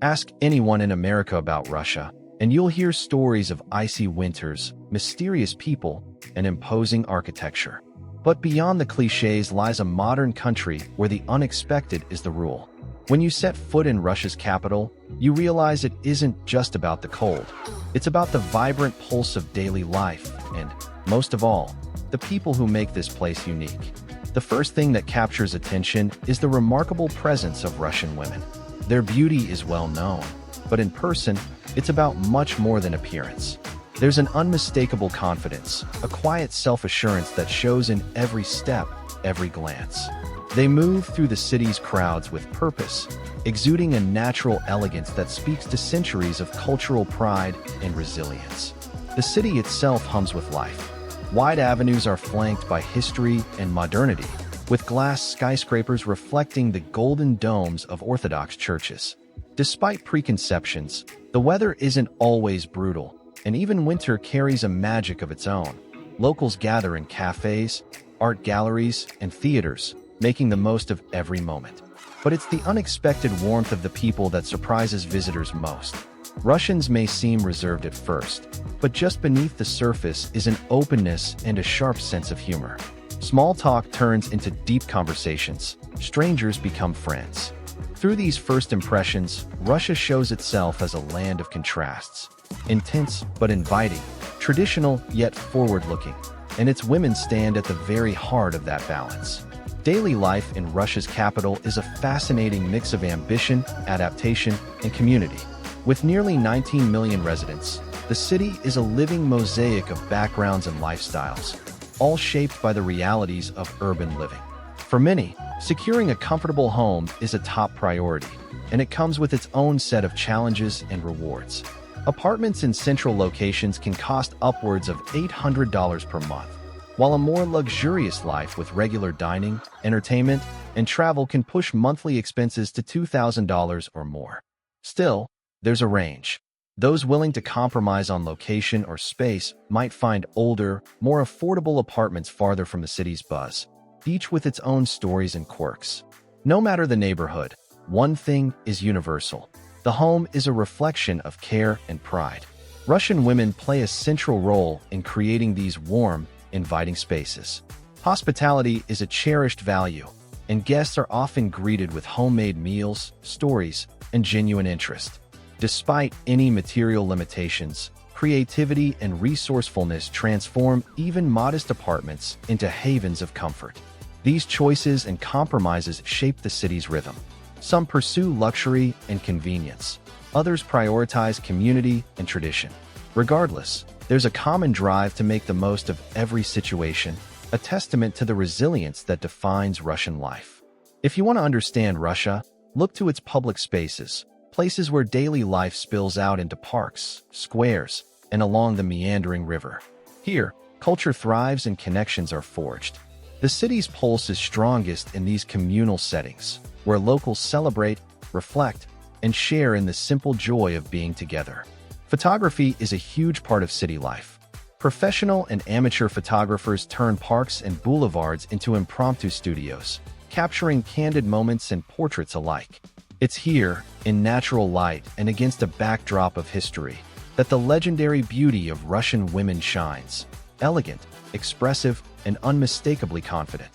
Ask anyone in America about Russia, and you'll hear stories of icy winters, mysterious people, and imposing architecture. But beyond the cliches lies a modern country where the unexpected is the rule. When you set foot in Russia's capital, you realize it isn't just about the cold. It's about the vibrant pulse of daily life and, most of all, the people who make this place unique. The first thing that captures attention is the remarkable presence of Russian women. Their beauty is well known, but in person, it's about much more than appearance. There's an unmistakable confidence, a quiet self-assurance that shows in every step, every glance. They move through the city's crowds with purpose, exuding a natural elegance that speaks to centuries of cultural pride and resilience. The city itself hums with life. Wide avenues are flanked by history and modernity, with glass skyscrapers reflecting the golden domes of Orthodox churches. Despite preconceptions, the weather isn't always brutal, and even winter carries a magic of its own. Locals gather in cafes, art galleries, and theaters, making the most of every moment. But it's the unexpected warmth of the people that surprises visitors most. Russians may seem reserved at first, but just beneath the surface is an openness and a sharp sense of humor. Small talk turns into deep conversations. Strangers become friends. Through these first impressions, Russia shows itself as a land of contrasts. Intense but inviting, traditional yet forward-looking, and its women stand at the very heart of that balance. Daily life in Russia's capital is a fascinating mix of ambition, adaptation, and community. With nearly 19 million residents, the city is a living mosaic of backgrounds and lifestyles, all shaped by the realities of urban living. For many, securing a comfortable home is a top priority, and it comes with its own set of challenges and rewards. Apartments in central locations can cost upwards of $800 per month, while a more luxurious life with regular dining, entertainment, and travel can push monthly expenses to $2,000 or more. Still, there's a range. Those willing to compromise on location or space might find older, more affordable apartments farther from the city's buzz, each with its own stories and quirks. No matter the neighborhood, one thing is universal. The home is a reflection of care and pride. Russian women play a central role in creating these warm, inviting spaces. Hospitality is a cherished value, and guests are often greeted with homemade meals, stories, and genuine interest. Despite any material limitations, creativity and resourcefulness transform even modest apartments into havens of comfort. These choices and compromises shape the city's rhythm. Some pursue luxury and convenience. Others prioritize community and tradition. Regardless, there's a common drive to make the most of every situation, a testament to the resilience that defines Russian life. If you want to understand Russia, look to its public spaces, places where daily life spills out into parks, squares, and along the meandering river. Here, culture thrives and connections are forged. The city's pulse is strongest in these communal settings, where locals celebrate, reflect, and share in the simple joy of being together. Photography is a huge part of city life. Professional and amateur photographers turn parks and boulevards into impromptu studios, capturing candid moments and portraits alike. It's here, in natural light and against a backdrop of history, that the legendary beauty of Russian women shines. Elegant, expressive, and unmistakably confident.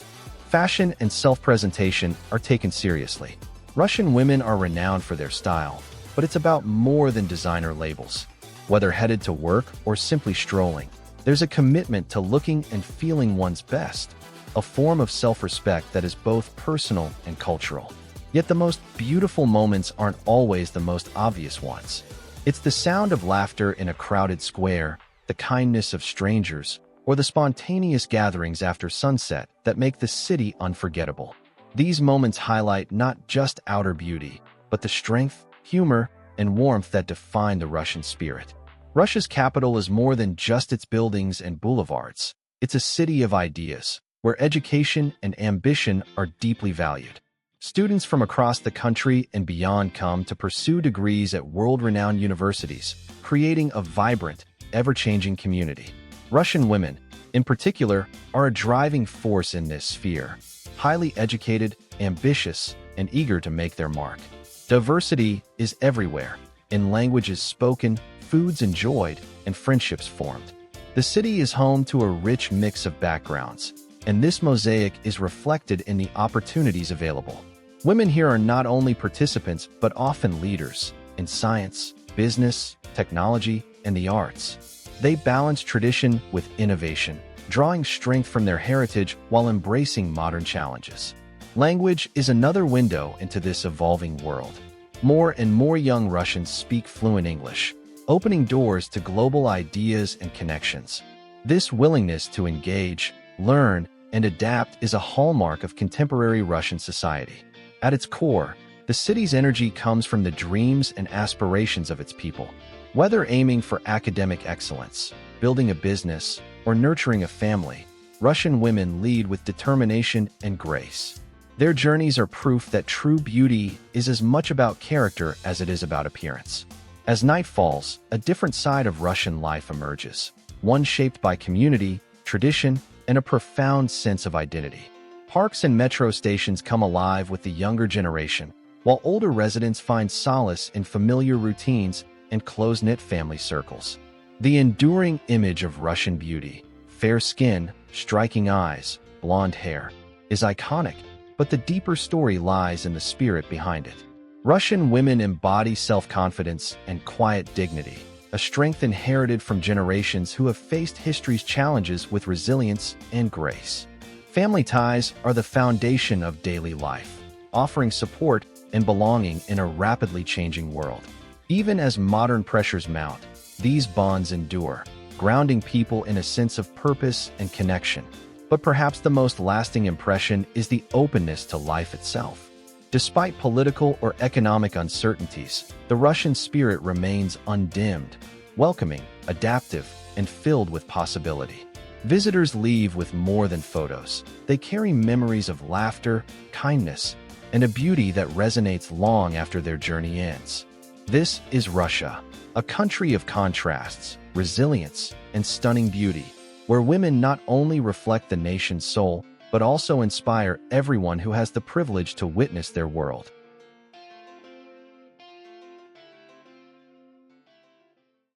Fashion and self-presentation are taken seriously. Russian women are renowned for their style, but it's about more than designer labels. Whether headed to work or simply strolling, there's a commitment to looking and feeling one's best, a form of self-respect that is both personal and cultural. Yet the most beautiful moments aren't always the most obvious ones. It's the sound of laughter in a crowded square, the kindness of strangers, or the spontaneous gatherings after sunset that make the city unforgettable. These moments highlight not just outer beauty, but the strength, humor, and warmth that define the Russian spirit. Russia's capital is more than just its buildings and boulevards. It's a city of ideas, where education and ambition are deeply valued. Students from across the country and beyond come to pursue degrees at world-renowned universities, creating a vibrant, ever-changing community. Russian women, in particular, are a driving force in this sphere, highly educated, ambitious, and eager to make their mark. Diversity is everywhere, in languages spoken, foods enjoyed, and friendships formed. The city is home to a rich mix of backgrounds, and this mosaic is reflected in the opportunities available. Women here are not only participants but often leaders in science, business, technology, and the arts. They balance tradition with innovation, drawing strength from their heritage while embracing modern challenges. Language is another window into this evolving world. More and more young Russians speak fluent English, opening doors to global ideas and connections. This willingness to engage, learn, and adapt is a hallmark of contemporary Russian society. At its core, the city's energy comes from the dreams and aspirations of its people. Whether aiming for academic excellence, building a business, or nurturing a family, Russian women lead with determination and grace. Their journeys are proof that true beauty is as much about character as it is about appearance. As night falls, a different side of Russian life emerges, one shaped by community, tradition, and a profound sense of identity. Parks and metro stations come alive with the younger generation, while older residents find solace in familiar routines and close-knit family circles. The enduring image of Russian beauty, fair skin, striking eyes, blonde hair, is iconic, but the deeper story lies in the spirit behind it. Russian women embody self-confidence and quiet dignity, a strength inherited from generations who have faced history's challenges with resilience and grace. Family ties are the foundation of daily life, offering support and belonging in a rapidly changing world. Even as modern pressures mount, these bonds endure, grounding people in a sense of purpose and connection. But perhaps the most lasting impression is the openness to life itself. Despite political or economic uncertainties, the Russian spirit remains undimmed, welcoming, adaptive, and filled with possibility. Visitors leave with more than photos. They carry memories of laughter, kindness, and a beauty that resonates long after their journey ends. This is Russia, a country of contrasts, resilience, and stunning beauty, where women not only reflect the nation's soul, but also inspire everyone who has the privilege to witness their world.